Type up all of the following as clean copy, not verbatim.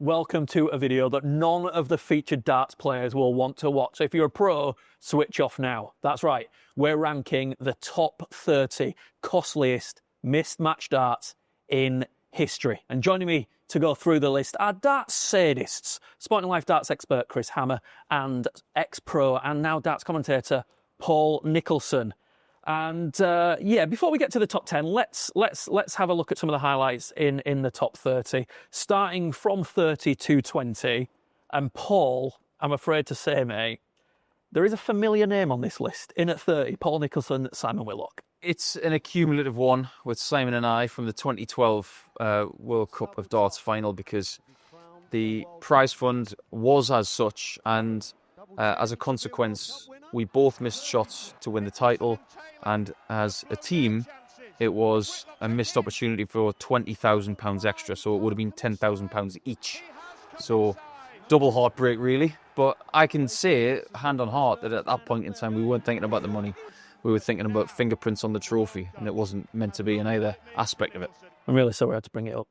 welcome to a video that none of the featured darts players will want to watch. So if you're a pro, switch off now. That's right, we're ranking the top 30 costliest missed match darts in history. And joining me to go through the list are darts sadists, Sporting Life darts expert Chris Hammer and ex-pro and now darts commentator Paul Nicholson. And yeah, before we get to the top 10, let's have a look at some of the highlights in the top 30, starting from 30 to 20. And Paul, I'm afraid to say, mate, there is a familiar name on this list. In at 30, Paul Nicholson, Simon Whitlock. It's an accumulative one with Simon and I from the 2012 World Cup of Darts final, because the prize fund was as such, and as a consequence, we both missed shots to win the title, and as a team, it was a missed opportunity for £20,000 extra, so it would have been £10,000 each. So double heartbreak, really. But I can say, hand on heart, that at that point in time, we weren't thinking about the money. We were thinking about fingerprints on the trophy, and it wasn't meant to be in either aspect of it. I'm really sorry I had to bring it up.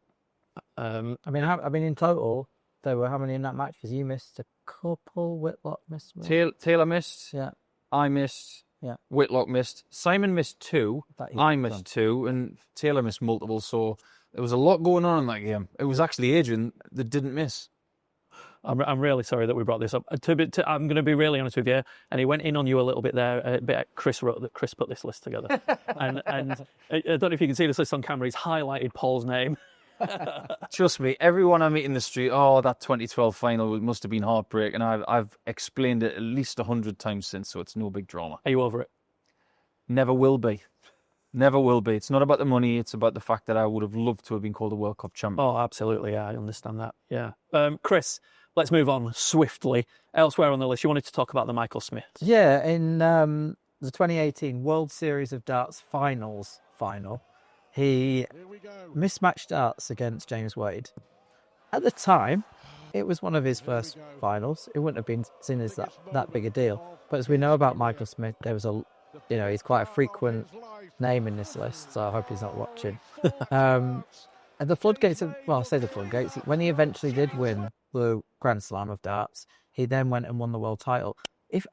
I mean, in total, there were how many in that match? Because you missed a couple, Whitlock missed one. Taylor missed. Yeah. I missed. Yeah. Whitlock missed. Simon missed 2. I missed 2, and Taylor missed multiple. So there was a lot going on in that game. It was actually Adrian that didn't miss. I'm really sorry that we brought this up. I'm going to be really honest with you, and he went in on you a little bit there. Chris wrote that Chris put this list together, and I don't know if you can see this list on camera. He's highlighted Paul's name. Trust me, everyone I meet in the street, oh, that 2012 final must have been heartbreak, and I've explained it at least 100 times since, so it's no big drama. Are you over it? Never will be. Never will be. It's not about the money, it's about the fact that I would have loved to have been called a World Cup champion. Oh, absolutely, yeah, I understand that, yeah. Chris, let's move on swiftly. Elsewhere on the list, you wanted to talk about the Michael Smith. Yeah, in the 2018 World Series of Darts final, he mismatched darts against James Wade. At the time, it was one of his first finals. It wouldn't have been seen as that big a deal. But as we know about Michael Smith, there was he's quite a frequent name in this list, so I hope he's not watching. And the floodgates, when he eventually did win the Grand Slam of darts, he then went and won the world title.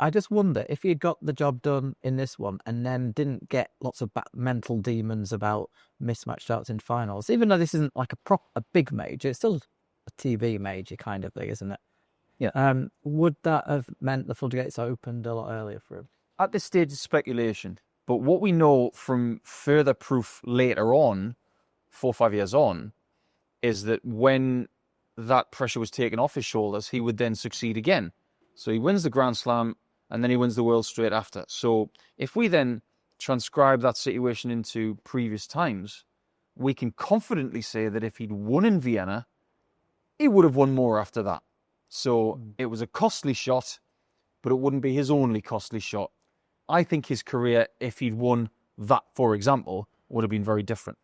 I just wonder if he had got the job done in this one and then didn't get lots of mental demons about mismatched darts in finals, even though this isn't like a big major, it's still a TV major kind of thing, isn't it? Yeah. Would that have meant the floodgates opened a lot earlier for him? At this stage, it's speculation. But what we know from further proof later on, 4 or 5 years on, is that when that pressure was taken off his shoulders, he would then succeed again. So he wins the Grand Slam, and then he wins the World straight after. So if we then transcribe that situation into previous times, we can confidently say that if he'd won in Vienna, he would have won more after that. So it was a costly shot, but it wouldn't be his only costly shot. I think his career, if he'd won that, for example, would have been very different.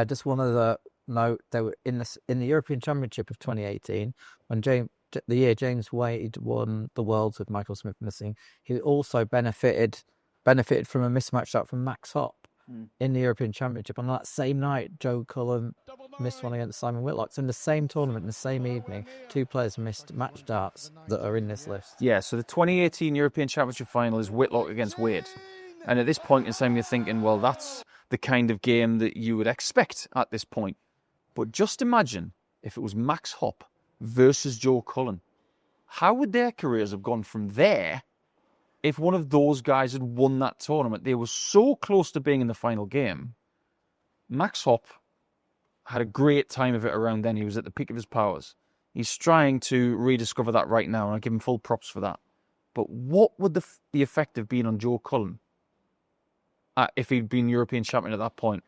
Just one other note, they were in the European Championship of 2018, when the year James Wade won the Worlds with Michael Smith missing, he also benefited from a mismatch shot from Max Hopp in the European Championship. On that same night, Joe Cullen missed one against Simon Whitlock. So in the same tournament, in the same evening, 2 players missed match darts that are in this list. Yeah, so the 2018 European Championship final is Whitlock against Wade. And at this point in time, you're thinking, well, that's the kind of game that you would expect at this point. But just imagine if it was Max Hopp versus Joe Cullen. How would their careers have gone from there if one of those guys had won that tournament? They were so close to being in the final game. Max Hopp had a great time of it around then. He was at the peak of his powers. He's trying to rediscover that right now, and I give him full props for that. But what would the effect have been on Joe Cullen if he'd been European champion at that point?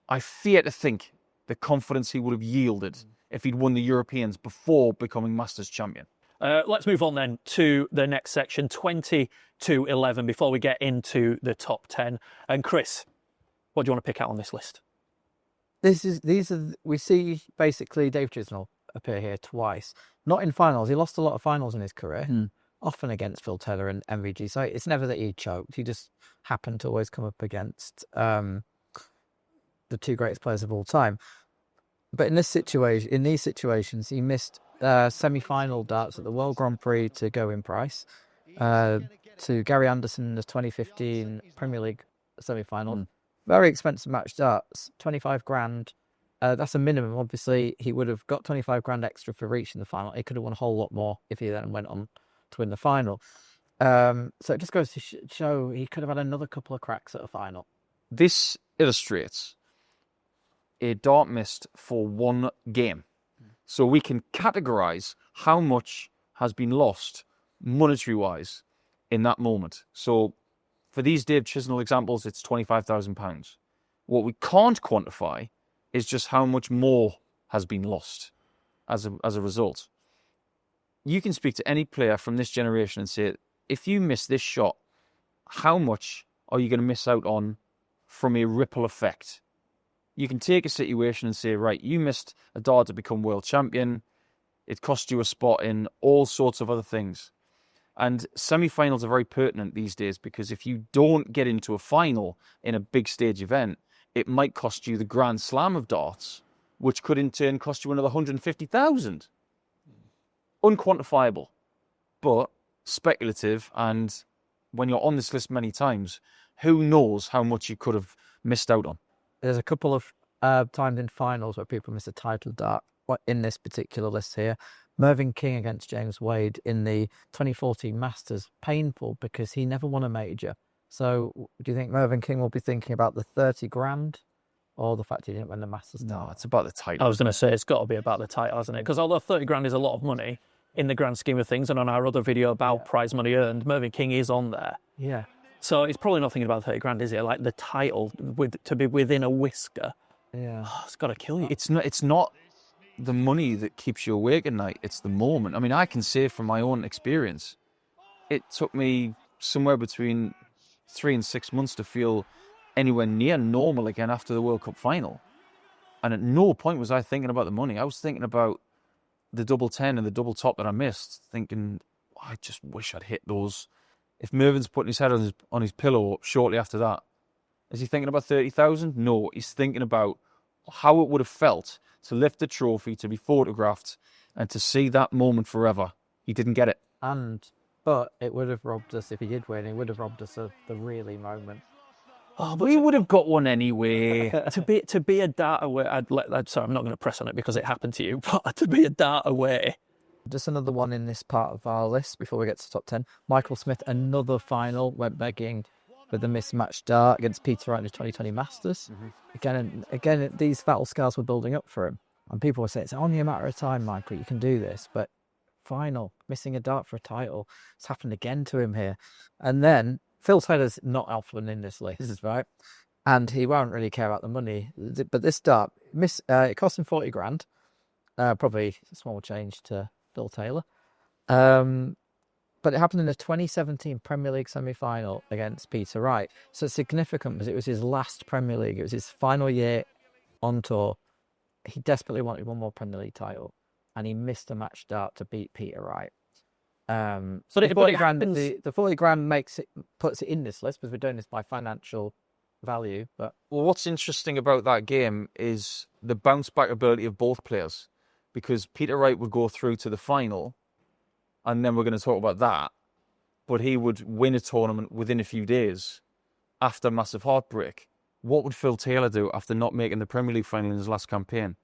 I fear to think the confidence he would have yielded if he'd won the Europeans before becoming Masters champion. Let's move on then to the next section, 20 to 11, before we get into the top 10. And Chris, what do you want to pick out on this list? We see basically Dave Chisnall appear here twice, not in finals. He lost a lot of finals in his career, often against Phil Taylor and MVG. So it's never that he choked. He just happened to always come up against the 2 greatest players of all time. But in these situations, he missed semi-final darts at the World Grand Prix to Gerwen Price, to Gary Anderson in the 2015 Premier League semi-final. Very expensive match darts, 25 grand. That's a minimum. Obviously, he would have got 25 grand extra for reaching the final. He could have won a whole lot more if he then went on to win the final. So it just goes to show he could have had another couple of cracks at a final. This illustrates a dart missed for one game. So we can categorise how much has been lost monetary-wise in that moment. So for these Dave Chisnell examples, it's £25,000. What we can't quantify is just how much more has been lost as a result. You can speak to any player from this generation and say, if you miss this shot, how much are you going to miss out on from a ripple effect? You can take a situation and say, right, you missed a dart to become world champion. It cost you a spot in all sorts of other things. And semi-finals are very pertinent these days because if you don't get into a final in a big stage event, it might cost you the Grand Slam of darts, which could in turn cost you another 150,000. Unquantifiable, but speculative. And when you're on this list many times, who knows how much you could have missed out on. There's a couple of times in finals where people miss a title dart in this particular list here. Mervyn King against James Wade in the 2014 Masters. Painful because he never won a major. So do you think Mervyn King will be thinking about the 30 grand or the fact he didn't win the Masters? No, it's about the title. I was going to say it's got to be about the title, hasn't it? Because although 30 grand is a lot of money in the grand scheme of things, and on our other video about prize money earned, Mervyn King is on there. Yeah. So he's probably not thinking about 30 grand, is he? Like the title to be within a whisker. Yeah. Oh, it's got to kill you. It's not the money that keeps you awake at night. It's the moment. I mean, I can say from my own experience, it took me somewhere between 3 and 6 months to feel anywhere near normal again after the World Cup final. And at no point was I thinking about the money. I was thinking about the double 10 and the double top that I missed, thinking, I just wish I'd hit those. If Mervyn's putting his head on his pillow shortly after that, is he thinking about 30,000? No, he's thinking about how it would have felt to lift the trophy, to be photographed, and to see that moment forever. He didn't get it. But it would have robbed us, if he did win, it would have robbed us of the really moment. Oh, but we would have got one anyway. to be a dart away, sorry, I'm not going to press on it because it happened to you, but to be a dart away. Just another one in this part of our list before we get to top 10. Michael Smith, another final, went begging with a mismatched dart against Peter Wright in the 2020 Masters. Again, these battle scars were building up for him. And people were saying, it's only a matter of time, Michael, you can do this. But final, missing a dart for a title. It's happened again to him here. And then Phil Taylor's not often in this list, right? And he won't really care about the money. But this dart, it cost him 40 grand. Probably a small change to Phil Taylor. But it happened in the 2017 Premier League semi-final against Peter Wright. So it's significant because it was his last Premier League. It was his final year on tour. He desperately wanted one more Premier League title. And he missed a match start to beat Peter Wright. So the 40 grand, the 40 grand puts it in this list because we're doing this by financial value. But what's interesting about that game is the bounce back ability of both players, because Peter Wright would go through to the final, and then we're going to talk about that. But he would win a tournament within a few days after massive heartbreak. What would Phil Taylor do after not making the Premier League final in his last campaign?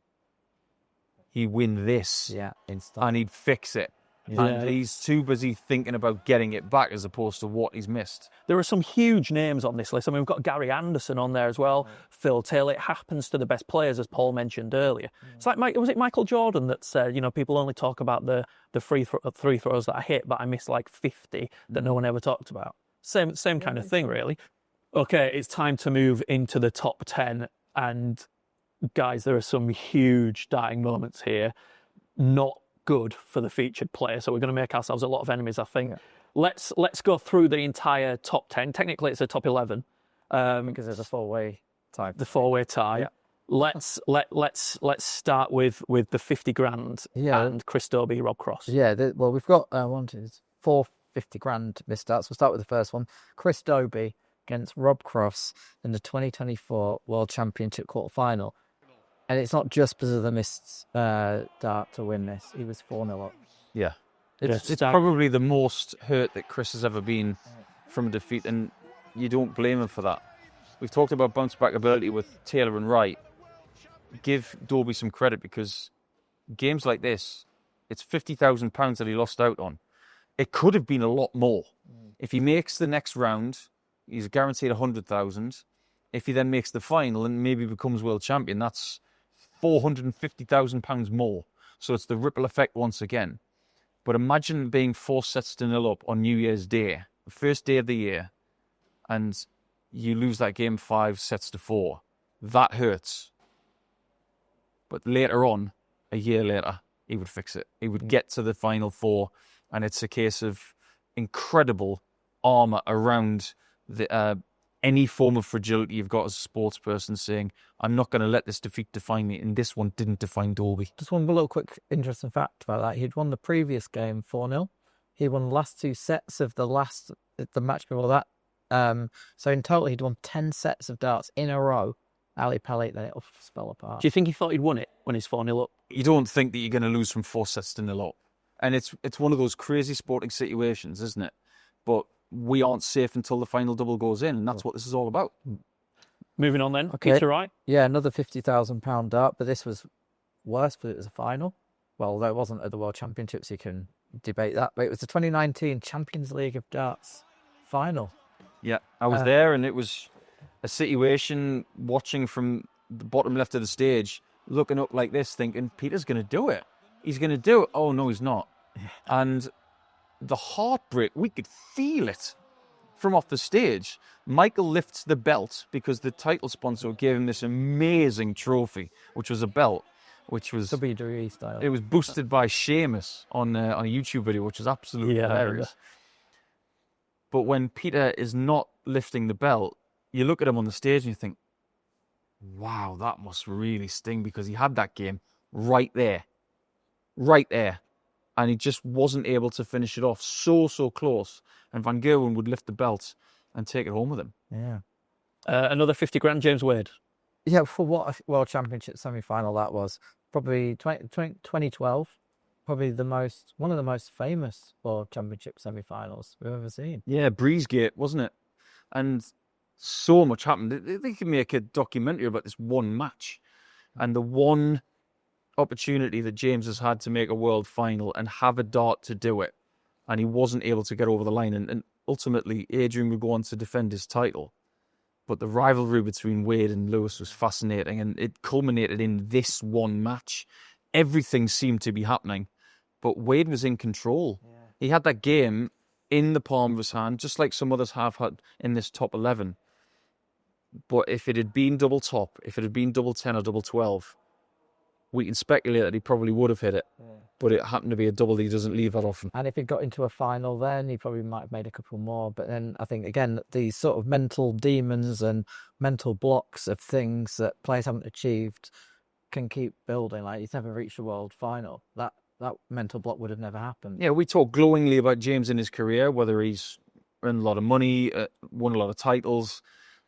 He'd win this, and he'd fix it. Yeah. And he's too busy thinking about getting it back as opposed to what he's missed. There are some huge names on this list. I mean, we've got Gary Anderson on there as well, Phil Taylor. It happens to the best players, as Paul mentioned earlier. It's like, was it Michael Jordan that said, people only talk about the free throws that I hit, but I missed like 50 that no one ever talked about. Same kind of thing, really. Okay, it's time to move into the top 10. And guys, there are some huge darting moments here. Not good for the featured player, so we're going to make ourselves a lot of enemies, I think. Let's go through the entire top 10. Technically, it's a top 11 because there's a four-way tie. The four-way tie. Let's start with the 50 grand and Chris Dobey, Rob Cross. Well, we've got 4 50 grand missed starts. We'll start with the first one. Chris Dobey against Rob Cross in the 2024 World Championship quarter-final. And it's not just because of the missed dart to win this. He was 4-0 up. Yeah. It's Stag. probably the most hurt that Chris has ever been from a defeat, and you don't blame him for that. We've talked about bounce back ability with Taylor and Wright. Give Dobie some credit, because games like this, it's £50,000 that he lost out on. It could have been a lot more. If he makes the next round, he's guaranteed 100,000. If he then makes the final and maybe becomes world champion, that's £450,000 more. So it's the ripple effect once again. But imagine being 4-0 up on New Year's Day, the first day of the year, and you lose that game 5-4. That hurts. But later on, a year later, he would fix it. He would get to the final four, and it's a case of incredible armour around any form of fragility you've got as a sports person, saying, I'm not going to let this defeat define me, and this one didn't define Dobie. Just one little quick interesting fact about that. He'd won the previous game 4-0. He won the last 2 sets of the match before that. So in total, he'd won 10 sets of darts in a row. Ali Pally, then it all fell apart. Do you think he thought he'd won it when he's 4-0 up? You don't think that you're going to lose from 4-0 up. And it's one of those crazy sporting situations, isn't it? But we aren't safe until the final double goes in, and that's what this is all about. Moving on then, Okay. Peter Wright. Yeah, another £50,000 dart, but this was worse because it was a final. Well, although it wasn't at the World Championships, you can debate that. But it was the 2019 Champions League of Darts final. Yeah, I was there, and it was a situation watching from the bottom left of the stage, looking up like this, thinking, Peter's going to do it. He's going to do it. Oh, no, he's not. And the heartbreak, we could feel it from off the stage. Michael lifts the belt because the title sponsor gave him this amazing trophy, which was a belt, which was WWE style. It was boosted by Sheamus on a YouTube video, which was absolutely hilarious. But when Peter is not lifting the belt, you look at him on the stage and you think, wow, that must really sting, because he had that game right there. And he just wasn't able to finish it off. So close. And Van Gerwen would lift the belt and take it home with him. Yeah. Another 50 grand, James Wade. Yeah, for what a World Championship semi-final that was. Probably 2012. Probably one of the most famous World Championship semi-finals we've ever seen. Yeah, Breezegate, wasn't it? And so much happened. They could make a documentary about this one match. And the one opportunity that James has had to make a world final and have a dart to do it. And he wasn't able to get over the line. And ultimately, Adrian would go on to defend his title. But the rivalry between Wade and Lewis was fascinating. And it culminated in this one match. Everything seemed to be happening. But Wade was in control. Yeah. He had that game in the palm of his hand, just like some others have had in this top 11. But if it had been double top, if it had been double 10 or double 12, we can speculate that he probably would have hit it. Yeah. But it happened to be a double that he doesn't leave that often. And if he got into a final then, he probably might have made a couple more. But then I think, again, these sort of mental demons and mental blocks of things that players haven't achieved can keep building. Like, he's never reached a world final. That mental block would have never happened. Yeah, we talk glowingly about James in his career, whether he's earned a lot of money, won a lot of titles,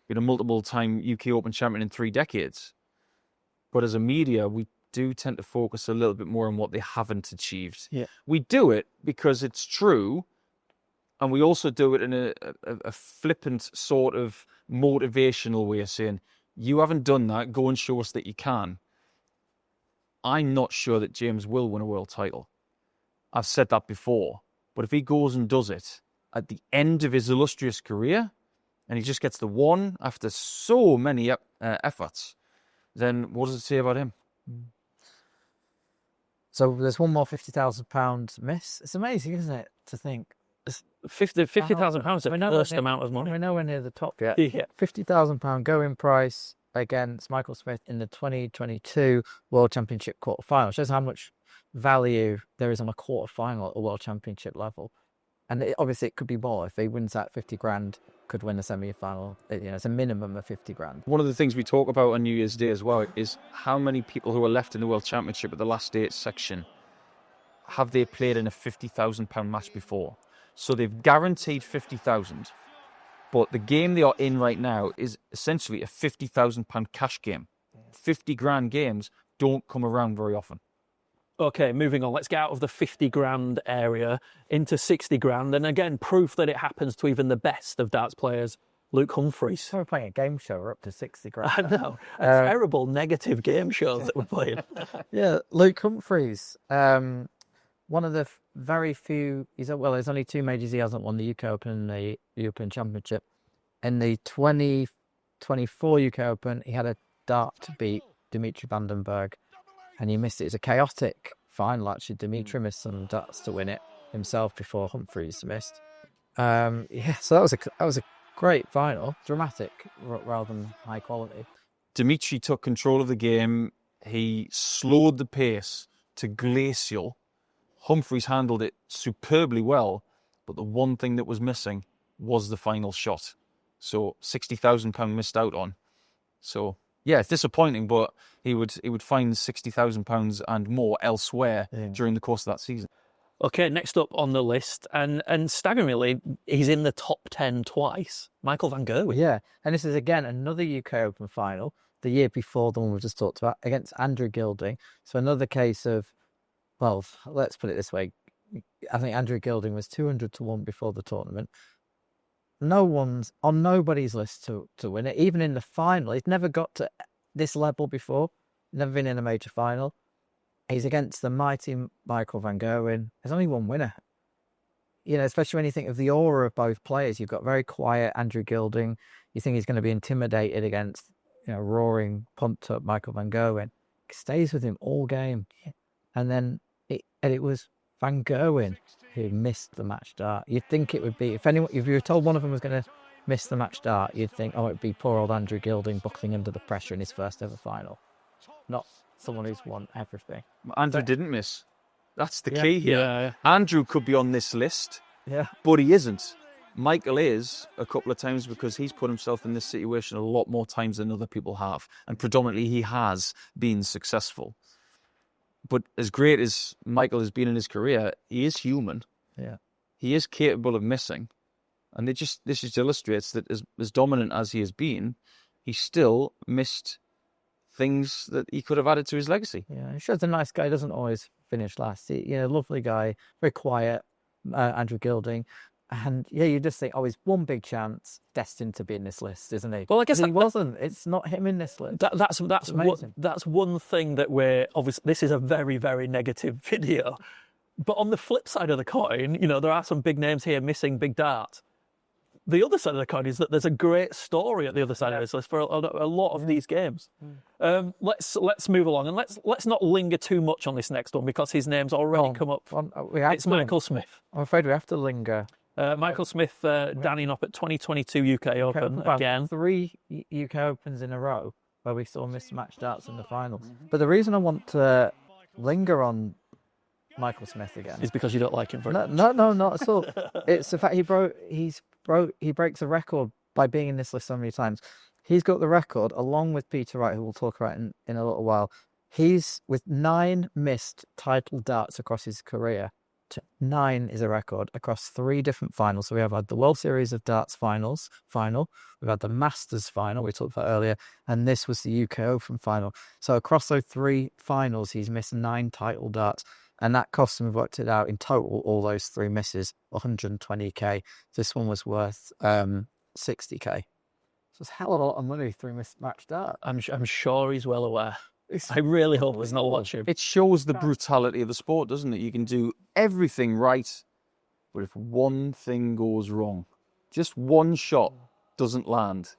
been a multiple-time UK Open champion in 3 decades. But as a media, we do tend to focus a little bit more on what they haven't achieved. Yeah. We do it because it's true, and we also do it in a flippant sort of motivational way of saying, you haven't done that, go and show us that you can. I'm not sure that James will win a world title. I've said that before. But if he goes and does it at the end of his illustrious career, and he just gets the one after so many efforts, then what does it say about him? So there's one more £50,000 miss. It's amazing, isn't it, to think? £50,000 is the first amount of money. We're nowhere near the top yet. Yeah. £50,000 going price against Michael Smith in the 2022 World Championship quarter-final. Shows how much value there is on a quarter-final at a World Championship level. And obviously it could be more. If he wins that 50 grand, could win a semi-final. It's a minimum of 50 grand. One of the things we talk about on New Year's Day as well is how many people who are left in the World Championship at the last 8 section have they played in a £50,000 match before. So they've guaranteed 50,000. But the game they are in right now is essentially a £50,000 cash game. 50 grand games don't come around very often. Okay, moving on. Let's get out of the 50 grand area into 60 grand. And again, proof that it happens to even the best of darts players, Luke Humphries. So we're playing a game show. We're up to 60 grand. I know. Terrible negative game shows that we're playing. Yeah, Luke Humphries. One of the very few... there's only 2 majors he hasn't won, the UK Open and the European Championship. In the 2024 UK Open, he had a dart to beat Dimitri Vandenberg, and he missed it. It was a chaotic final, actually. Dimitri missed some darts to win it himself before Humphries missed. So that was a great final, dramatic rather than high quality. Dimitri took control of the game. He slowed the pace to glacial. Humphries handled it superbly well, but the one thing that was missing was the final shot. So £60,000 missed out on. So yeah, it's disappointing, but he would find £60,000 and more elsewhere during the course of that season. Okay, next up on the list, and staggeringly, he's in the top 10 twice, Michael van Gerwen. Yeah, and this is, again, another UK Open final, the year before the one we just talked about, against Andrew Gilding. So another case of, well, let's put it this way. I think Andrew Gilding was 200 to 1 before the tournament. No one's on nobody's list to win it. Even in the final, he's never got to this level before. Never been in a major final. He's against the mighty Michael van Gerwen. There's only one winner. You know, especially when you think of the aura of both players. You've got very quiet Andrew Gilding. You think he's going to be intimidated against, roaring, pumped up Michael van Gerwen. He stays with him all game. And then it was Van Gerwen who missed the match dart. You'd think it would be, if you were told one of them was going to miss the match dart, you'd think, it'd be poor old Andrew Gilding buckling under the pressure in his first ever final. Not someone who's won everything. Andrew didn't miss. That's the key here. Yeah. Andrew could be on this list, but he isn't. Michael is a couple of times because he's put himself in this situation a lot more times than other people have. And predominantly he has been successful. But as great as Michael has been in his career, he is human. Yeah. He is capable of missing. And this just illustrates that as dominant as he has been, he still missed things that he could have added to his legacy. Yeah, he shows a nice guy, doesn't always finish last. Lovely guy, very quiet, Andrew Gilding. And you just think, he's one big chance, destined to be in this list, isn't he? Well, I guess he wasn't. It's not him in this list. That's one thing that we're obviously. This is a very, very negative video, but on the flip side of the coin, there are some big names here missing big darts. The other side of the coin is that there's a great story at the other side of this list for a lot of these games. Let's move along, and let's not linger too much on this next one because his name's already come up. It's Michael Smith. I'm afraid we have to linger. Michael Smith, Danny Knopp at 2022 UK Open again. 3 UK Opens in a row where we saw mismatched darts in the finals. But the reason I want to linger on Michael Smith again is because you don't like him very much. No, not at all. It's the fact he breaks a record by being in this list so many times. He's got the record along with Peter Wright, who we'll talk about in a little while. He's with 9 missed title darts across his career. 9 is a record across 3 different finals. So we have had the World Series of Darts final. We've had the Masters final we talked about earlier, and this was the UK Open final. So across those 3 finals, he's missed 9 title darts, and that cost him, we've worked it out, in total, all those 3 misses, 120k. This one was worth 60k. So it's a hell of a lot of money, 3 mismatched darts. I'm sure he's well aware. I really hope he's not watching. It shows the brutality of the sport, doesn't it? You can do everything right, but if one thing goes wrong, just one shot doesn't land,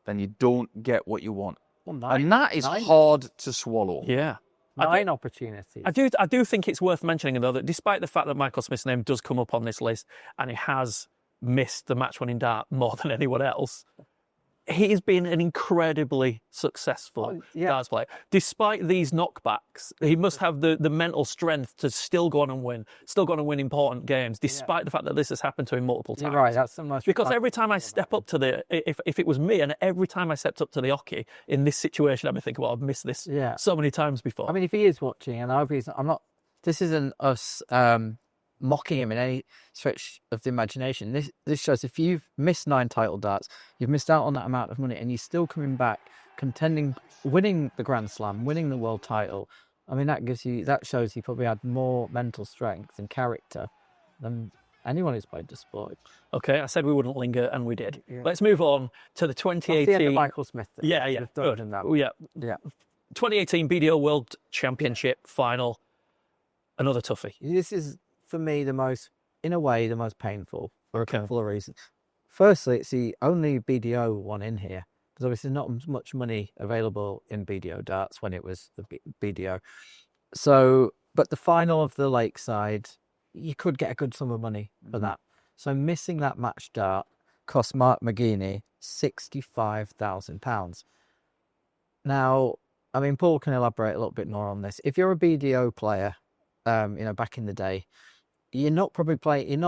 then you don't get what you want. And that is hard to swallow. Yeah. 9 opportunities. I do think it's worth mentioning, though, that despite the fact that Michael Smith's name does come up on this list and he has missed the match-winning dart more than anyone else, he's been an incredibly successful darts player. Despite these knockbacks, he must have the mental strength to still go on and win important games, despite the fact that this has happened to him multiple times. You're right, that's the most... Because every time I step up to if it was me, and every time I stepped up to the hockey in this situation, I'd be thinking, well, I've missed this so many times before. I mean, if he is watching, and I hope I'm not... This isn't us... mocking him in any stretch of the imagination. This shows if you've missed 9 title darts, you've missed out on that amount of money, and you're still coming back contending, winning the Grand Slam, winning the world title. I mean, that shows he probably had more mental strength and character than anyone who's played the sport. Okay, I said we wouldn't linger, and we did. Yeah. Let's move on to the 2018. That's the end of Michael Smith. Thing. Yeah, yeah, We've good. done that. Oh, yeah. Yeah. 2018 BDO World Championship final. Another toughie. This is, for me, in a way, the most painful for a Okay. couple of reasons. Firstly, it's the only BDO one in here. There's obviously not much money available in BDO darts when it was the BDO. So, but the final of the Lakeside, you could get a good sum of money for that. So missing that match dart cost Mark McGeaney £65,000. Now, I mean, Paul can elaborate a little bit more on this. If you're a BDO player, back in the day, you're not probably playing.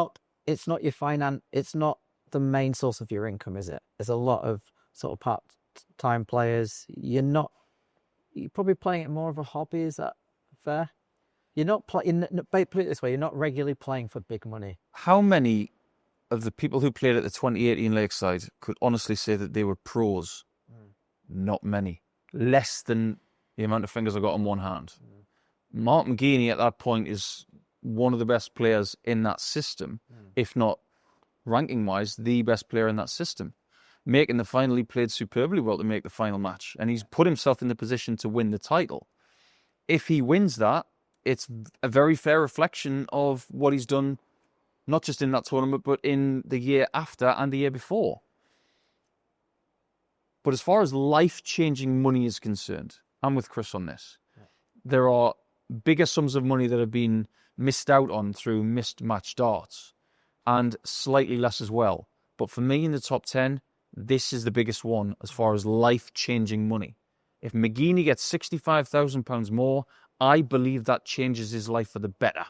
It's not your finance. It's not the main source of your income, is it? There's a lot of sort of part-time players. You're probably playing it more of a hobby. Is that fair? You're not playing. Put it this way: you're not regularly playing for big money. How many of the people who played at the 2018 Lakeside could honestly say that they were pros? Not many. Less than the amount of fingers I got on one hand. Mark McGeaney at that point is one of the best players in that system, if not ranking-wise, the best player in that system. Making the final, he played superbly well to make the final match, and he's put himself in the position to win the title. If he wins that, it's a very fair reflection of what he's done, not just in that tournament, but in the year after and the year before. But as far as life-changing money is concerned, I'm with Chris on this. There are bigger sums of money that have been missed out on through missed match darts, and slightly less as well. But for me in the top 10, this is the biggest one as far as life-changing money. If McGeaney gets £65,000 more, I believe that changes his life for the better.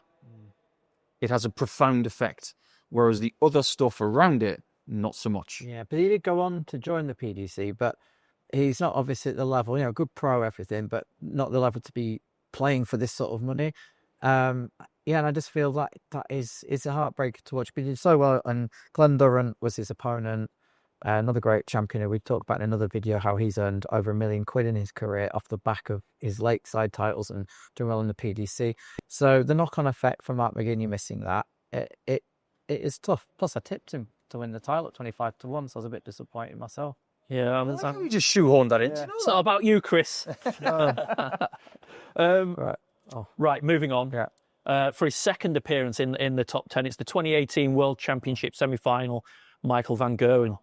It has a profound effect, whereas the other stuff around it, not so much. Yeah, but he did go on to join the PDC, but he's not obviously at the level, good pro, everything, but not the level to be playing for this sort of money. And I just feel that is a heartbreaker to watch. But he did so well, and Glenn Durrant was his opponent, another great champion who we talked about in another video, how he's earned over £1 million in his career off the back of his Lakeside titles and doing well in the PDC. So the knock-on effect for Mark McGeaney missing that, it is tough. Plus, I tipped him to win the title at 25-1, so I was a bit disappointed myself. Yeah, We just shoehorned that in. Yeah. It's not about you, Chris. Right. Right, moving on. Yeah. For his second appearance in the top 10, it's the 2018 World Championship semi-final. Michael van Gerwen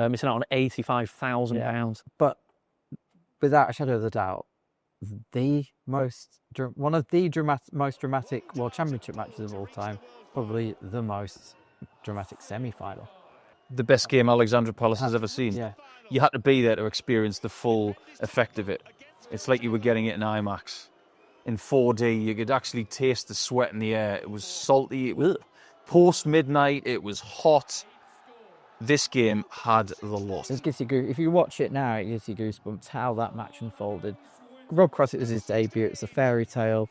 missing out on £85,000. But without a shadow of a doubt, one of the most dramatic World Championship matches of all time, probably the most dramatic semi-final. The best game Alexandra Palace has ever seen. Yeah. You had to be there to experience the full effect of it. It's like you were getting it in IMAX. In 4D, you could actually taste the sweat in the air. It was salty. It was post-midnight. It was hot. This game had the lot. It gives you if you watch it now, it gives you goosebumps how that match unfolded. Rob Cross, it was his debut. It's a fairy tale.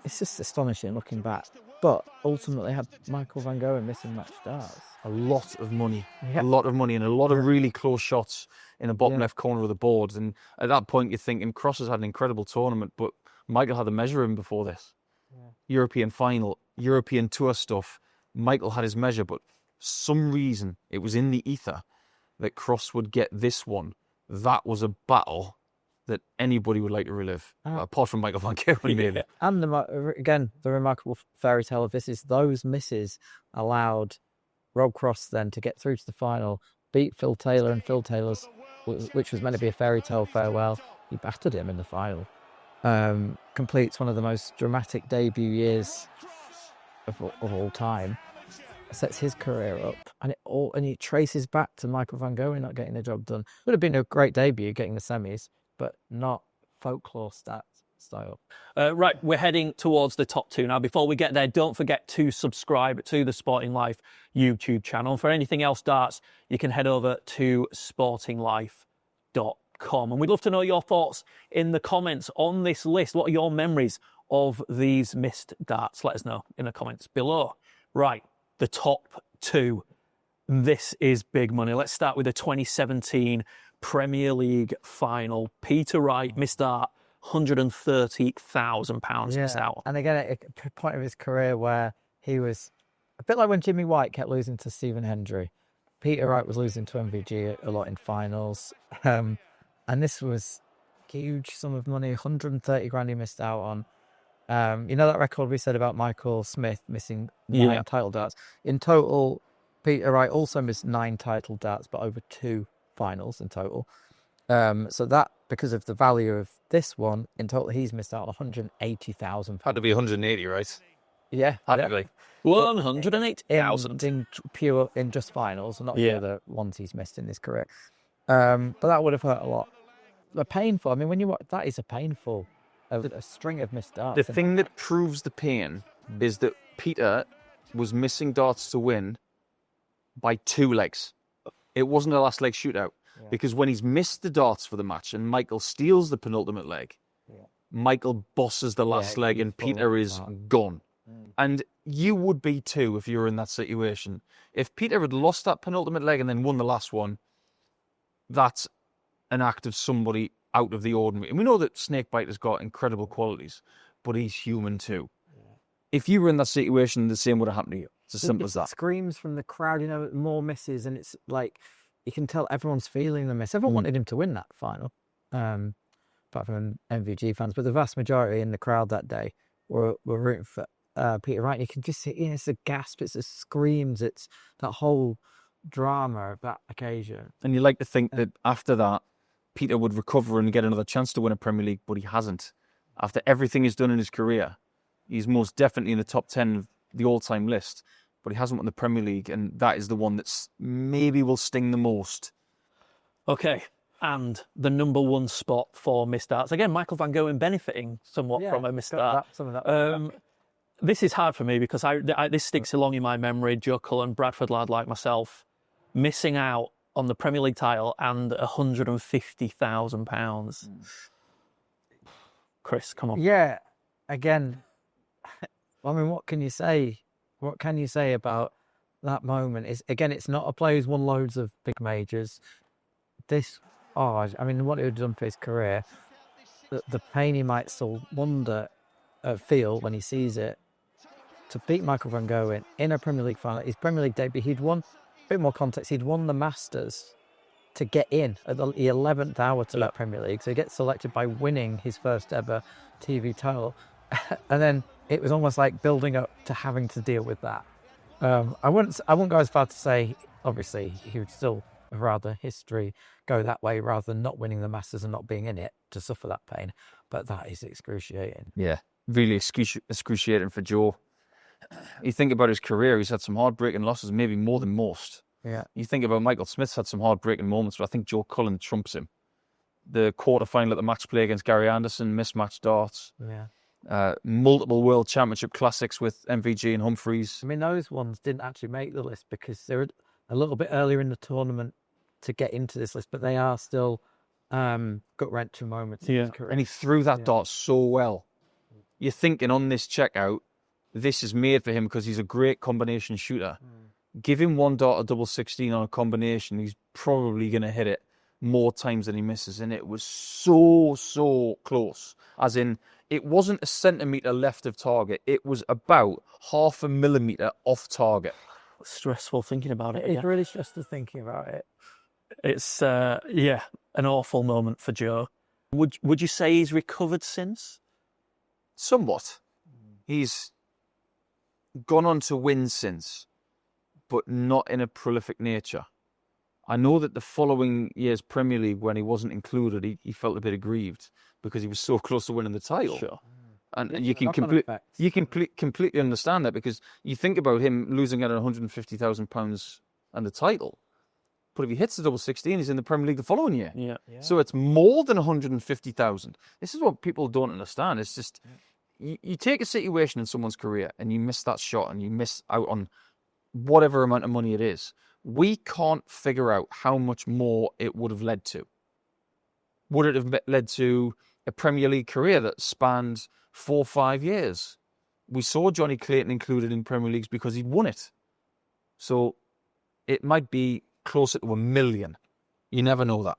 It's just astonishing looking back. But ultimately, had Michael van Gerwen missing match darts. A lot of money. Yeah. A lot of money and a lot of really close shots in the bottom left corner of the board. And at that point, you're thinking Cross has had an incredible tournament, but Michael had the measure of him before this. Yeah. European final, European tour stuff. Michael had his measure, but for some reason, it was in the ether that Cross would get this one. That was a battle that anybody would like to relive, apart from Michael van Gerwen, maybe. And again, the remarkable fairy tale of this is those misses allowed Rob Cross then to get through to the final, beat Phil Taylor, and Phil Taylor's, which was meant to be a fairy tale farewell, he battered him in the final. Completes one of the most dramatic debut years of all time. Sets his career up, and he traces back to Michael van Gerwen not getting the job done. Would have been a great debut getting the semis, but not folklore stats style. Right, we're heading towards the top two now. Before we get there, don't forget to subscribe to the Sporting Life YouTube channel. For anything else darts, you can head over to sportinglife.com. And we'd love to know your thoughts in the comments on this list. What are your memories of these missed darts? Let us know in the comments below. Right, the top two. This is big money. Let's start with the 2017 Premier League final. Peter Wright missed out £130,000 missed out. And again, at a point of his career where he was a bit like when Jimmy White kept losing to Stephen Hendry. Peter Wright was losing to MVG a lot in finals. And this was a huge sum of money, 130 grand he missed out on. You know that record we said about Michael Smith missing 9 title darts? In total, Peter Wright also missed 9 title darts, but over 2 finals in total. So that, because of the value of this one, in total he's missed out on 180,000. Had to be 180, right? Yeah. Had to be. 108,000 in just finals, not the other ones he's missed in his career. But that would have hurt a lot. They're painful. I mean, when you watch, that is a string of missed darts. The thing that proves the pain is that Peter was missing darts to win by 2 legs. It wasn't a last leg shootout. Because when he's missed the darts for the match and Michael steals the penultimate leg, Michael bosses the last leg and Peter is gone. And you would be too if you were in that situation. If Peter had lost that penultimate leg and then won the last one, that's an act of somebody out of the ordinary. And we know that Snakebite has got incredible qualities, but he's human too. If you were in that situation, the same would have happened to you. It's as simple as that. Screams from the crowd, more misses, and it's like you can tell everyone's feeling the miss. Everyone wanted him to win that final, apart from MVG fans, but the vast majority in the crowd that day were rooting for Peter Wright. You can just see it's a gasp, it's a screams, it's that whole drama of that occasion. And you like to think that after that, Peter would recover and get another chance to win a Premier League, but he hasn't. After everything he's done in his career, he's most definitely in the top 10 of the all-time list, but he hasn't won the Premier League, and that is the one that's maybe will sting the most. Okay, and the number 1 spot for missed darts. Again, Michael van Gerwen benefiting somewhat from a missed dart. This is hard for me because this sticks along in my memory. Joe Cullen, Bradford lad like myself, missing out on the Premier League title and £150,000. Chris, come on. Yeah, again, I mean, what can you say? What can you say about that moment? It's not a player who's won loads of big majors. I mean, what it would have done for his career, the pain he might still feel when he sees it, to beat Michael van Gerwen in a Premier League final, his Premier League debut, he'd won, a bit more context, he'd won the Masters to get in at the 11th hour to that Premier League. So he gets selected by winning his first ever TV title. And then it was almost like building up to having to deal with that. I wouldn't go as far to say, obviously, he would still rather history go that way rather than not winning the Masters and not being in it to suffer that pain. But that is excruciating. Yeah, really excruciating for Joe. You think about his career, he's had some heartbreaking losses, maybe more than most. Yeah. You think about Michael Smith's had some heartbreaking moments, but I think Joe Cullen trumps him. The quarter-final at the match play against Gary Anderson, mismatched darts. Yeah. Multiple World Championship classics with MVG and Humphreys. I mean, those ones didn't actually make the list because they were a little bit earlier in the tournament to get into this list, but they are still gut-wrenching moments in his career. And he threw that dart so well. You're thinking on this checkout, this is made for him because he's a great combination shooter. Give him 1 dart, a double 16 on a combination, he's probably going to hit it more times than he misses. And it was so close. As in, it wasn't a centimetre left of target. It was about 0.5 millimetre off target. Stressful thinking about it. It's really stressful thinking about it. It's, an awful moment for Joe. Would you say he's recovered since? Somewhat. He's gone on to win since, but not in a prolific nature. I know that the following year's Premier League, when he wasn't included, he felt a bit aggrieved because he was so close to winning the title. Sure. And you can completely understand that, because you think about him losing out on £150,000 and the title. But if he hits the double 16, he's in the Premier League the following year. Yeah. So it's more than 150,000. This is what people don't understand. It's just, you take a situation in someone's career and you miss that shot and you miss out on whatever amount of money it is. We can't figure out how much more it would have led to. Would it have led to a Premier League career that spanned 4 or 5 years? We saw Johnny Clayton included in Premier Leagues because he'd won it. So it might be closer to 1 million. You never know that.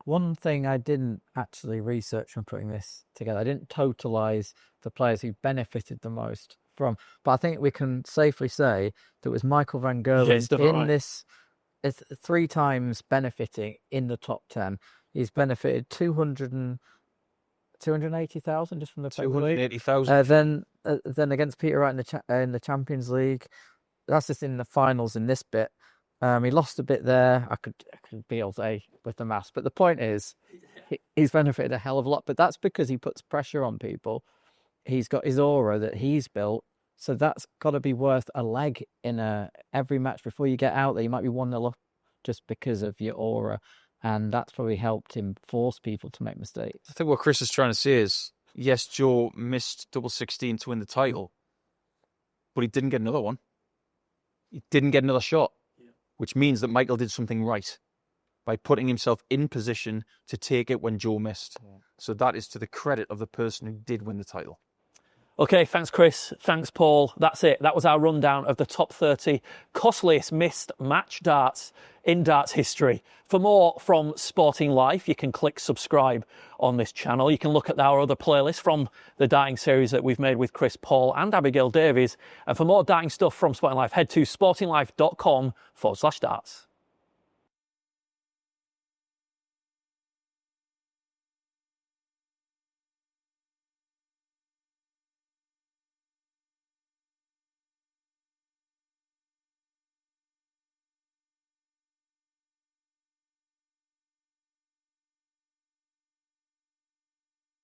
One thing I didn't actually research when putting this together, I didn't totalise the players who benefited the most from, but I think we can safely say that it was Michael van Gerwen in this, it's 3 times benefiting in the top 10. He's benefited 280,000 just from the 280,000. Then against Peter Wright in the Champions League, that's just in the finals in this bit. He lost a bit there. I could be all day with the maths, but the point is, he's benefited a hell of a lot. But that's because he puts pressure on people. He's got his aura that he's built, so that's got to be worth a leg in every match before you get out there. You might be 1-0 up just because of your aura, and that's probably helped him force people to make mistakes. I think what Chris is trying to say is, yes, Joe missed double 16 to win the title, but he didn't get another one. He didn't get another shot. Which means that Michael did something right by putting himself in position to take it when Joe missed. Yeah. So that is to the credit of the person who did win the title. Okay, thanks, Chris. Thanks, Paul. That's it. That was our rundown of the top 30 costliest missed match darts in darts history. For more from Sporting Life, you can click subscribe on this channel. You can look at our other playlists from the darting series that we've made with Chris, Paul and Abigail Davies. And for more darting stuff from Sporting Life, head to sportinglife.com/darts.